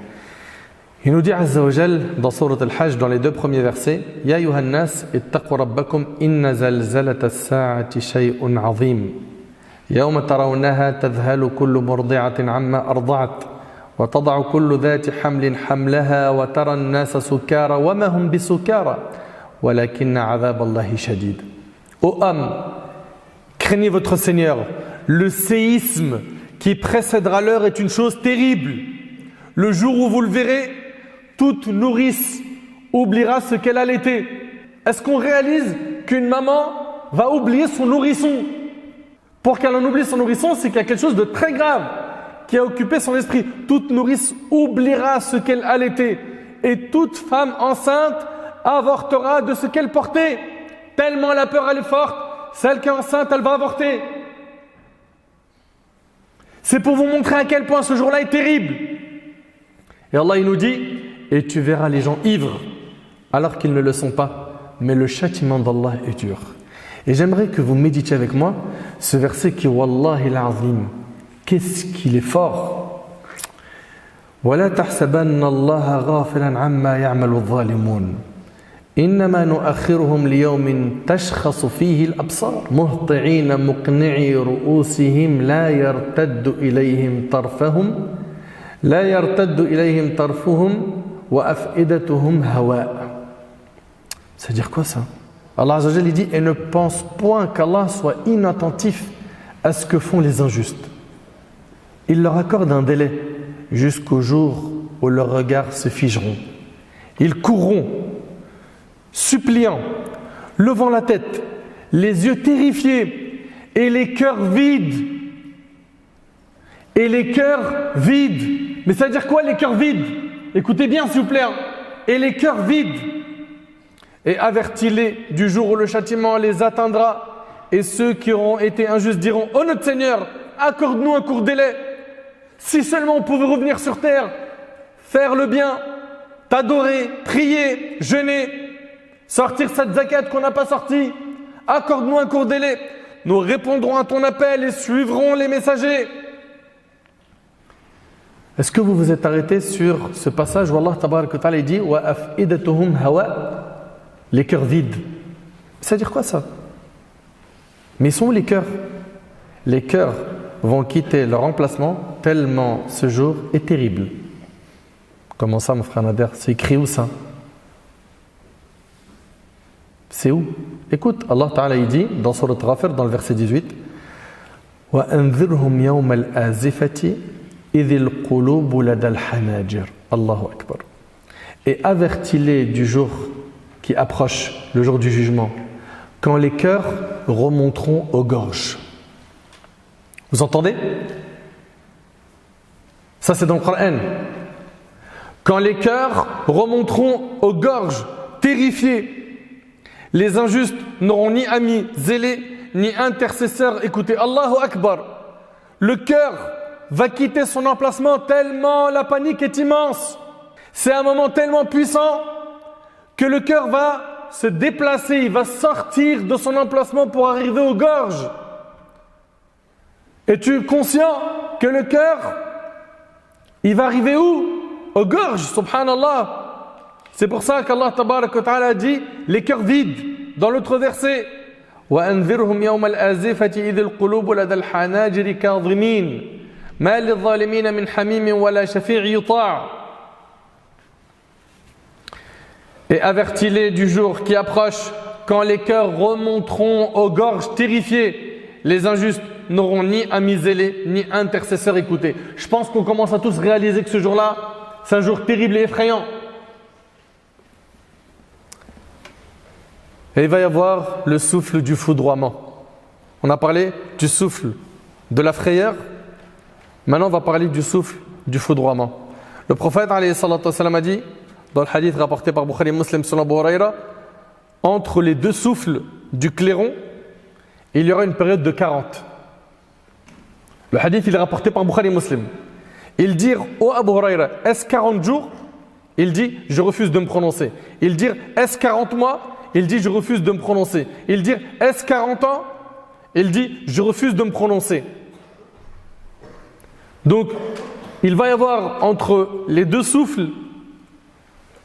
Il nous dit Azza wa Jal dans Sourate Al-Hajj dans les 2 premiers versets Ya ayuhan nas ittaqu rabbakum inna zalzalata as-sa'ati shay'un 'azim yawma tarawnaha tadhhalu kullu murdi'atin 'amma arda'at وتضع كل ذات حمل حملها وترى الناس سكارى وما هم بسكارى ولكن عذاب الله شديد. Ô hommes, craignez votre Seigneur. Le séisme qui précédera l'heure est une chose terrible. Le jour où vous le verrez, toute nourrice oubliera ce qu'elle allaitait. Est-ce qu'on réalise qu'une maman va oublier son nourrisson? Pour qu'elle en oublie son nourrisson, c'est qu'il y a quelque chose de très grave qui a occupé son esprit. Toute nourrice oubliera ce qu'elle allaitait. Et toute femme enceinte avortera de ce qu'elle portait. Tellement la peur elle est forte, celle qui est enceinte, elle va avorter. C'est pour vous montrer à quel point ce jour-là est terrible. Et Allah il nous dit, et tu verras les gens ivres alors qu'ils ne le sont pas, mais le châtiment d'Allah est dur. Et j'aimerais que vous méditiez avec moi ce verset qui, Wallahi al-Azim, qu'est-ce qu'il est fort. وَلَا تَحْسَبَنَّ اللَّهَ غَافِلًا عَمَّا يَعْمَلُ الظَّالِمُونَ إِنَّمَا نُؤَخِّرُهُمْ لِيَوْمٍ تَشْخَصُ فِيهِ الْأَبْصَارُ مُهْطِعِينَ مُقْنِعِي رُؤُوسِهِمْ لا يرتد إليهم طرفهم وأفئدتهم هواء. Ça veut dire quoi ça? Allah Azza wa Jalla dit, et ne pense point qu'Allah soit inattentif à ce que font les injustes. Il leur accorde un délai jusqu'au jour où leurs regards se figeront. Ils courront, suppliant, levant la tête, les yeux terrifiés et les cœurs vides. Et les cœurs vides. Mais ça veut dire quoi les cœurs vides? Écoutez bien s'il vous plaît. Et les cœurs vides. Et avertis-les du jour où le châtiment les atteindra. Et ceux qui auront été injustes diront, oh notre Seigneur, accorde-nous un court délai. Si seulement on pouvait revenir sur terre, faire le bien, t'adorer, prier, jeûner, sortir cette zakat qu'on n'a pas sortie, accorde-nous un court délai. Nous répondrons à ton appel et suivrons les messagers. Est-ce que vous vous êtes arrêté sur ce passage où Allah Tabarak wa Ta'ala dit wa af'idatuhum hawa, les cœurs vides? Ça veut dire quoi ça? Mais ils sont où les cœurs? Les cœurs vont quitter leur emplacement tellement ce jour est terrible. Comment ça mon frère Nader? C'est écrit où ça? C'est où? Écoute, Allah Ta'ala il dit dans Surat Ghafir dans le verset 18 wa anzirhum yawm al-azifati idhil qulub lada al-hanajir. Allahu Akbar. Et avertis-les du jour qui approche, le jour du jugement, quand les cœurs remonteront aux gorges. Vous entendez? Ça c'est dans le Coran. Quand les cœurs remonteront aux gorges, terrifiés, les injustes n'auront ni amis zélés, ni intercesseurs. Écoutez, Allahu Akbar. Le cœur va quitter son emplacement tellement la panique est immense. C'est un moment tellement puissant que le cœur va se déplacer, il va sortir de son emplacement pour arriver aux gorges. Es-tu conscient que le cœur, il va arriver où? Aux gorges, subhanallah. C'est pour ça qu'Allah Tabarak wa Ta'ala a dit les cœurs vides dans l'autre verset. وَأَنذِرْهُمْ يَوْمَ الْآزِفَةِ إِذِ الْقُلُوبُ لَدَى الْحَنَاجِرِ كَاظِمِينَ مَا لِلظَّالِمِينَ مِنْ حَمِيمٍ وَلَا شَفِيعٍ يُطَاعٍ. Et avertis-les du jour qui approche, quand les cœurs remonteront aux gorges terrifiées, les injustes n'auront ni amis zélés, ni intercesseurs écoutés. Je pense qu'on commence à tous réaliser que ce jour-là, c'est un jour terrible et effrayant. Et il va y avoir le souffle du foudroiement. On a parlé du souffle de la frayeur. Maintenant, on va parler du souffle du foudroiement. Le prophète alayhi salatu wassalam a dit, dans le hadith rapporté par Bukhari Muslim selon Abu Huraira, entre les deux souffles du clairon, il y aura une période de 40. Le hadith il est rapporté par Bukhari Muslim. Il dit au Abu Huraira, est-ce 40 jours? Il dit, je refuse de me prononcer. Il dit, est-ce 40 mois? Il dit, je refuse de me prononcer. Il dit, est-ce 40 ans? Il dit, je refuse de me prononcer. Donc, il va y avoir entre les deux souffles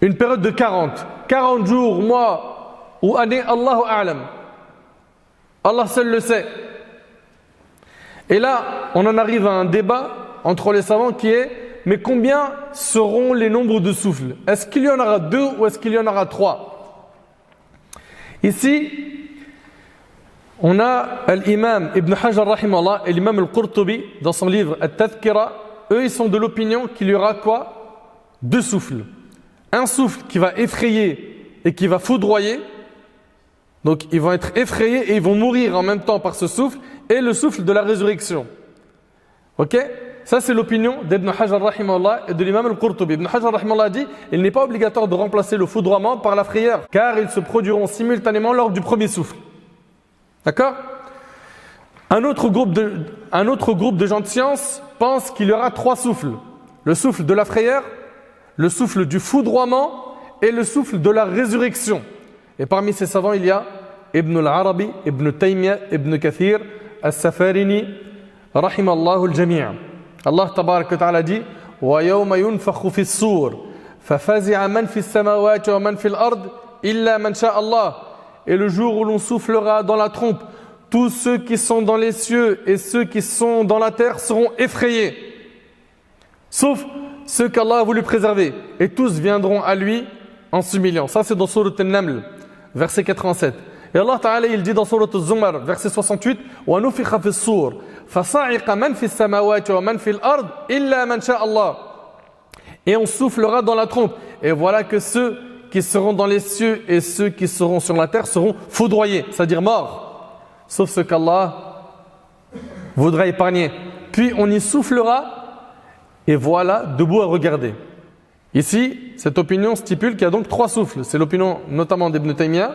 une période de 40. 40 jours, mois ou années, Allahu A'lam. Allah seul le sait. Et là, on en arrive à un débat entre les savants qui est, mais combien seront les nombres de souffles? Est-ce qu'il y en aura 2 ou est-ce qu'il y en aura 3? Ici, on a l'imam Ibn Hajar rahimahullah et l'imam al-Qurtubi dans son livre At-Tadhkira. Eux, ils sont de l'opinion qu'il y aura quoi? deux souffles. Un souffle qui va effrayer et qui va foudroyer. Donc ils vont être effrayés et ils vont mourir en même temps par ce souffle, et le souffle de la résurrection. Ok? Ça c'est l'opinion d'Ibn Hajar rahimahullah et de l'imam al-Qurtubi. Ibn Hajar rahimahullah dit il n'est pas obligatoire de remplacer le foudroiement par la frayeur, car ils se produiront simultanément lors du premier souffle. D'accord? Un autre groupe de gens de science pense qu'il y aura trois souffles. Le souffle de la frayeur, le souffle du foudroiement et le souffle de la résurrection. Et parmi ces savants, il y a Ibn al-Arabi, Ibn Taymiyyah, Ibn Kathir, As-Safarini, rahimallahu al-jami'. Allah tabarak wa ta'ala dit wa yawma yunfakhu fi as-sur fafazi'a man fi as-samawati wa man fi al-ard illa man sha'a Allah. Et le jour où l'on soufflera dans la trompe, tous ceux qui sont dans les cieux et ceux qui sont dans la terre seront effrayés, sauf ceux qu'Allah a voulu préserver, et tous viendront à lui en s'humiliant. Ça c'est dans Sourate An-Naml, verset 87. Et Allah Ta'ala il dit dans Sourate Az-Zumar, verset 68, wa nufikha fi as-sur fasa'iqa man fi as-samawati wa man fi al-ard illa man sha'a Allah. Et on soufflera dans la trompe, et voilà que ceux qui seront dans les cieux et ceux qui seront sur la terre seront foudroyés, c'est-à-dire morts, sauf ceux qu'Allah voudra épargner. Puis on y soufflera, et voilà, debout à regarder. Ici, cette opinion stipule qu'il y a donc trois souffles. C'est l'opinion notamment d'Ibn Taymiyyah.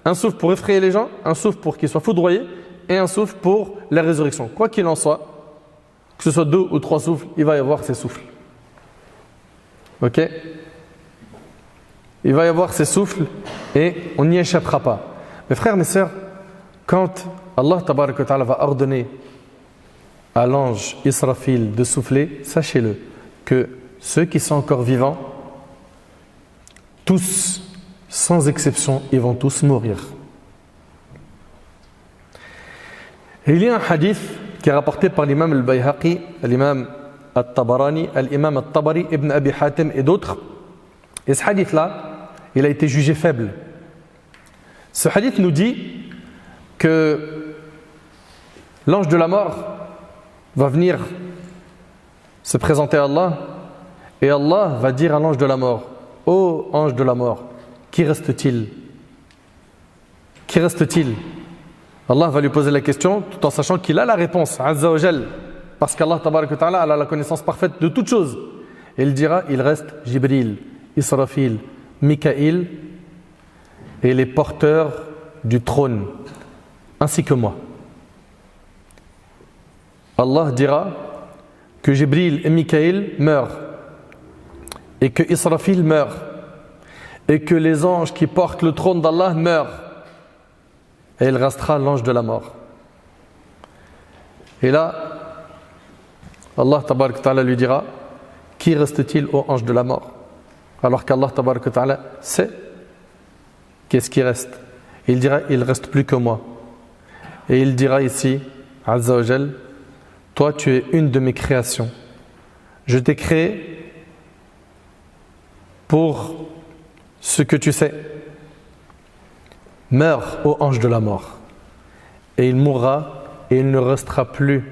Un souffle pour effrayer les gens, un souffle pour qu'ils soient foudroyés, et un souffle pour la résurrection. Quoi qu'il en soit, que ce soit deux ou trois souffles, il va y avoir ces souffles. Ok? Il va y avoir ces souffles et on n'y échappera pas. Mes frères, mes sœurs, quand Allah tabaraka wa ta'ala va ordonner à l'ange Israfil de souffler, sachez-le que ceux qui sont encore vivants, tous, sans exception, ils vont tous mourir. Et il y a un hadith qui est rapporté par l'imam al-Bayhaqi, l'imam al-Tabarani, l'imam al-Tabari, Ibn Abi Hatim et d'autres. Et ce hadith-là, il a été jugé faible. Ce hadith nous dit que l'ange de la mort va venir se présenter à Allah, et Allah va dire à l'ange de la mort: ô ange de la mort, qui reste-t-il? Qui reste-t-il? Allah va lui poser la question tout en sachant qu'il a la réponse, Azza wa Jal, parce qu'Allah tabaraka wa ta'ala a la connaissance parfaite de toutes choses. Et il dira: il reste Jibril, Israfil, Mikaïl et les porteurs du trône, ainsi que moi. Allah dira que Jibril et Mikaïl meurent, et que Israfil meurt, et que les anges qui portent le trône d'Allah meurent, et il restera l'ange de la mort. Et là, Allah tabaraka wa ta'ala lui dira: qui reste-t-il au ange de la mort? Alors qu'Allah tabaraka wa ta'ala sait qu'est-ce qui reste. Il dira: il ne reste plus que moi. Et il dira ici, Azza wa Jal: toi tu es une de mes créations. Je t'ai créé pour ce que tu sais. Meurs, ô ange de la mort. Et il mourra, et il ne restera plus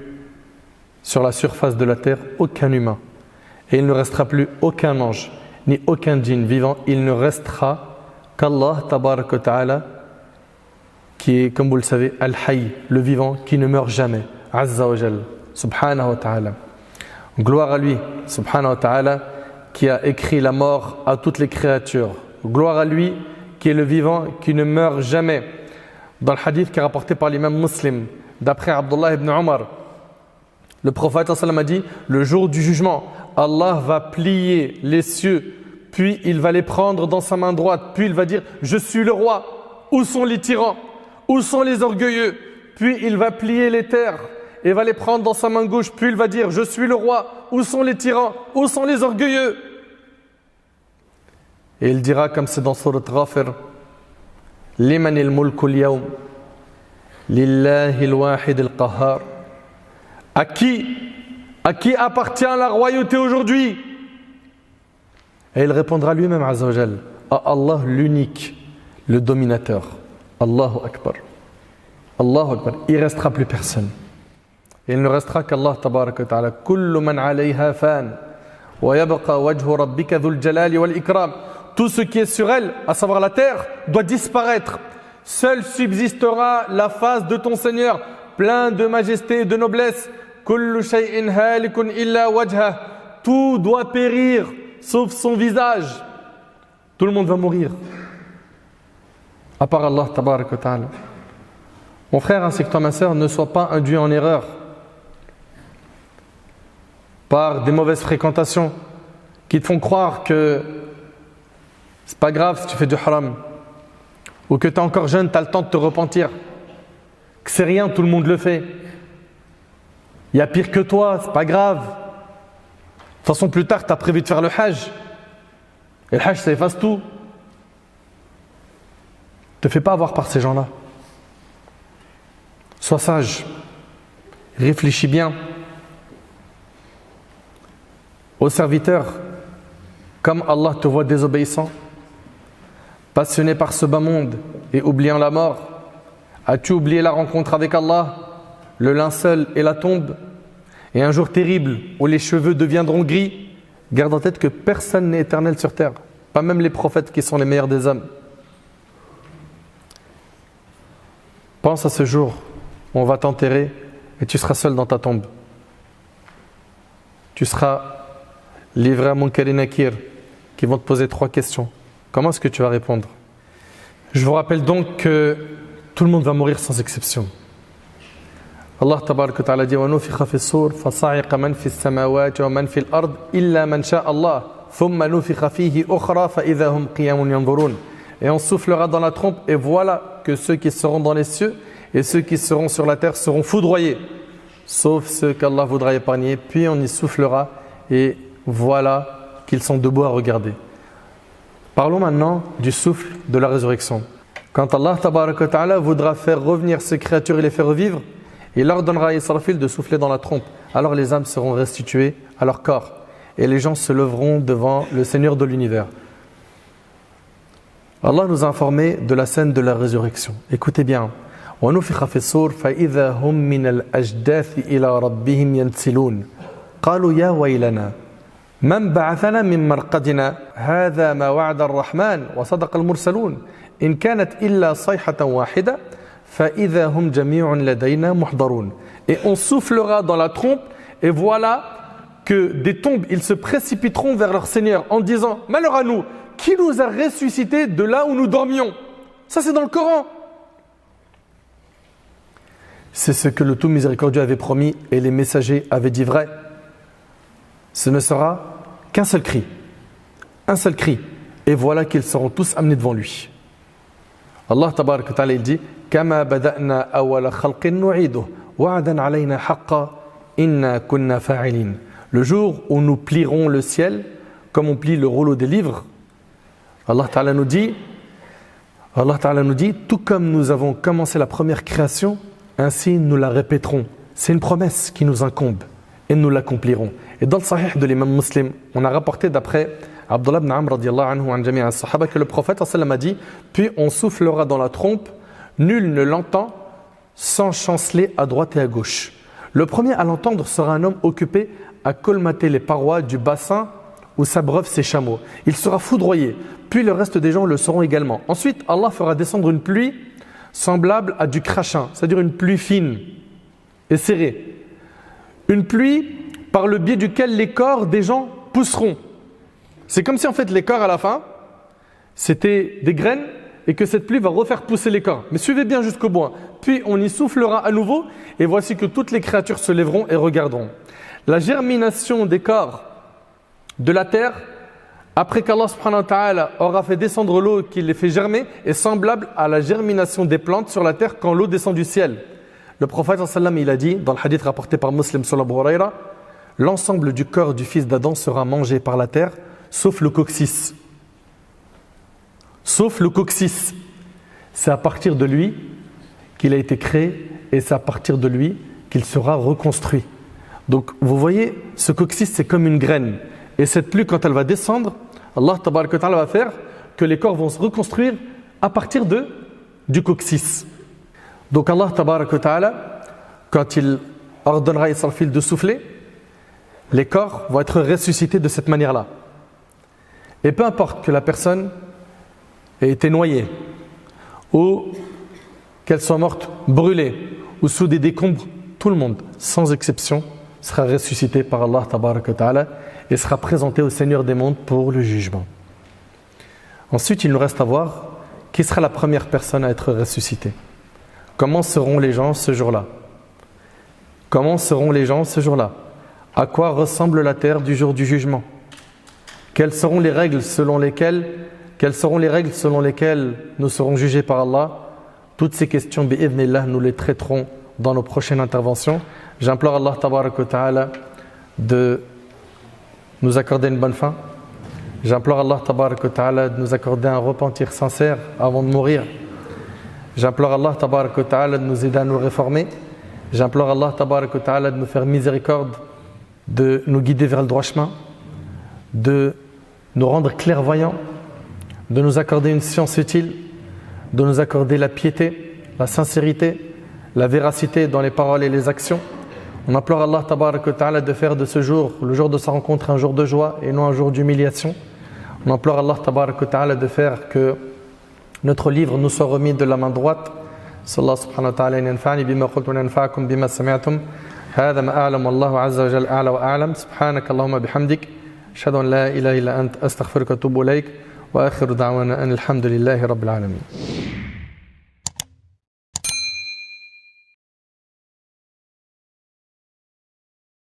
sur la surface de la terre aucun humain. Et il ne restera plus aucun ange, ni aucun djinn vivant. Il ne restera qu'Allah tabaraka wa ta'ala, qui est, comme vous le savez, Al-Hayy, le vivant, qui ne meurt jamais. Azza wa Jal, subhanahu wa ta'ala. Gloire à lui, subhanahu wa ta'ala, qui a écrit la mort à toutes les créatures. Gloire à lui, qui est le vivant, qui ne meurt jamais. Dans le hadith qui est rapporté par l'imam Muslim, d'après Abdullah ibn Omar, le prophète a dit: le jour du jugement, Allah va plier les cieux, puis il va les prendre dans sa main droite, puis il va dire: je suis le roi, où sont les tyrans, où sont les orgueilleux? Puis il va plier les terres et va les prendre dans sa main gauche, puis il va dire: je suis le roi, où sont les tyrans, où sont les orgueilleux? Et il dira, comme c'est dans Surat Ghafir: Liman al-mulku al-yawm lillahi al-wahid al-qahhar. À qui appartient la royauté aujourd'hui? Et il répondra lui-même, Azza wa Jal: à Allah l'unique, le dominateur. Allahu Akbar. Allahu Akbar. Il ne restera plus personne. Et il ne restera qu'Allah tabaraka wa ta'ala. Kullu man alayha fan وَيَبْقَى وَجْهُ رَبِّكَ ذُو الْجَلَالِ وَالْإِكْرَامِ. Tout ce qui est sur elle, à savoir la terre, doit disparaître. Seule subsistera la face de ton Seigneur, plein de majesté et de noblesse. كُلُّ شَيْءٍ هَالِكٌ إِلَّا وَجْهَهُ. Tout doit périr, sauf son visage. Tout le monde va mourir, à part Allah tabarak wa ta'ala. Mon frère ainsi que toi ma sœur, ne sois pas induit en erreur par des mauvaises fréquentations qui te font croire que c'est pas grave si tu fais du haram, ou que tu es encore jeune, tu as le temps de te repentir, que c'est rien, tout le monde le fait, il y a pire que toi, c'est pas grave. De toute façon, plus tard, tu as prévu de faire le hajj, et le hajj ça efface tout. Ne te fais pas avoir par ces gens-là. Sois sage, réfléchis bien. Ô serviteur, comme Allah te voit désobéissant, passionné par ce bas monde et oubliant la mort, as-tu oublié la rencontre avec Allah, le linceul et la tombe, et un jour terrible où les cheveux deviendront gris? Garde en tête que personne n'est éternel sur terre, pas même les prophètes qui sont les meilleurs des hommes. Pense à ce jour où on va t'enterrer et tu seras seul dans ta tombe. Tu seras livré à Munkar et Nakir qui vont te poser 3 questions. Comment est-ce que tu vas répondre? Je vous rappelle donc que tout le monde va mourir sans exception. Allah tabarak wa ta'ala dit وَنُفِخَ فِي الصُّورِ فَصَعِقَ مَنْ فِي السَّمَاوَاتِ وَمَنْ فِي الْأَرْضِ إِلَّا مَنْ شَاءَ اللَّهُ ثُمَّ نُفِخَ فِيهِ أُخْرَى فَإِذَا هُمْ قِيَامٌ يَنْظُرُونَ. Et on soufflera dans la trompe et voilà que ceux qui seront dans les cieux et ceux qui seront sur la terre seront foudroyés, sauf ceux qu'Allah voudra épargner. Puis on y soufflera et voilà qu'ils sont debout à regarder. Parlons maintenant du souffle de la résurrection. Quand Allah tabarak wa ta'ala voudra faire revenir ces créatures et les faire revivre, il ordonnera à Israfil de souffler dans la trompe. Alors les âmes seront restituées à leur corps et les gens se leveront devant le Seigneur de l'univers. Allah nous a informé de la scène de la résurrection. Écoutez bien. وَنُفِخَ فِي الصُّورِ فَإِذَا هُمْ مِنَ الْأَجْدَاثِ إِلَى رَبِّهِمْ يَنْسِلُونَ قَالُوا يَا وَيْلَنَا مَنْ بَعَثَنَا مِنْ مَرْقَدِنَا هَذَا مَا وَعَدَ الرَّحْمَنُ وَصَدَقَ الْمُرْسَلُونَ إِنْ كَانَتْ إِلَّا صَيْحَةً وَاحِدَةً فَإِذَا هُمْ جَمِيعٌ لَدَيْنَا مُحْضَرُونَ. Et on soufflera dans la trompe et voilà que des tombes, ils se précipiteront vers leur Seigneur en disant « Malheur à nous, qui nous a ressuscités de là où nous dormions ?» Ça c'est dans le Coran. C'est ce que le tout miséricordieux avait promis et les messagers avaient dit vrai. Ce ne sera qu'un seul cri. Un seul cri. Et voilà qu'ils seront tous amenés devant lui. Allah tabarak wa ta'ala il dit كما بدأنا أول خلق نعيده وعدا علينا حقا إنا كنا فاعلين. Le jour où nous plierons le ciel comme on plie le rouleau des livres, Allah Ta'ala nous dit tout comme nous avons commencé la première création, ainsi nous la répéterons. C'est une promesse qui nous incombe et nous l'accomplirons. Et dans le Sahih de l'imam Muslim, on a rapporté d'après Abdullah ibn Amr radiyallahu anhu an jami'a as-sahaba que le prophète sallam a dit puis on soufflera dans la trompe, nul ne l'entend sans chanceler à droite et à gauche. Le premier à l'entendre sera un homme occupé à colmater les parois du bassin où s'abreuvent ses chameaux. Il sera foudroyé, puis le reste des gens le seront également. Ensuite, Allah fera descendre une pluie semblable à du crachin, c'est-à-dire une pluie fine et serrée. Une pluie par le biais duquel les corps des gens pousseront. C'est comme si en fait les corps à la fin, c'était des graines et que cette pluie va refaire pousser les corps. Mais suivez bien jusqu'au bout. Puis on y soufflera à nouveau et voici que toutes les créatures se lèveront et regarderont. La germination des corps de la terre, après qu'Allah subhanahu wa ta'ala aura fait descendre l'eau qui les fait germer, est semblable à la germination des plantes sur la terre quand l'eau descend du ciel. Le prophète sallallahu alayhi wa sallam, il a dit, dans le hadith rapporté par Muslim sur Abu Huraira, l'ensemble du corps du fils d'Adam sera mangé par la terre, sauf le coccyx. Sauf le coccyx. C'est à partir de lui qu'il a été créé et c'est à partir de lui qu'il sera reconstruit. Donc vous voyez, ce coccyx c'est comme une graine. Et cette pluie quand elle va descendre, Allah tabaraka wa ta'ala va faire que les corps vont se reconstruire à partir du coccyx. Donc Allah tabaraka wa ta'ala, quand il ordonnera à Israfil de souffler, Les corps vont être ressuscités de cette manière-là. Et peu importe que la personne ait été noyée, ou qu'elle soit morte brûlée, ou sous des décombres, tout le monde, sans exception, sera ressuscité par Allah tabaraka wa ta'ala et sera présenté au Seigneur des mondes pour le jugement. Ensuite, il nous reste à voir qui sera la première personne à être ressuscitée. Comment seront les gens ce jour-là? Comment seront les gens ce jour-là? À quoi ressemble la terre du jour du jugement? Quelles seront les règles selon lesquelles nous serons jugés par Allah? Toutes ces questions, bi'idhnillah, nous les traiterons dans nos prochaines interventions. J'implore Allah tabaraka wa ta'ala de nous accorder une bonne fin. J'implore Allah tabaraka wa ta'ala de nous accorder un repentir sincère avant de mourir. J'implore Allah tabaraka wa ta'ala de nous aider à nous réformer. J'implore Allah tabaraka wa ta'ala de nous faire miséricorde, de nous guider vers le droit chemin, de nous rendre clairvoyants, de nous accorder une science utile, de nous accorder la piété, la sincérité, la véracité dans les paroles et les actions. On implore Allah tabaraka wa ta'ala de faire de ce jour, le jour de sa rencontre, un jour de joie et non un jour d'humiliation. On implore Allah tabaraka wa ta'ala de faire que notre livre nous soit remis de la main droite. Sallallahu subhanahu wa ta'ala yanfa'ni bima qultu wa yanfa'akum bima sami'tum. هذا ما أعلم والله عز وجل أعلى وأعلم سبحانك اللهم بحمدك أشهد أن لا إله إلا أنت أستغفرك وأتوب إليك وآخر دعوانا أن الحمد لله رب العالمين.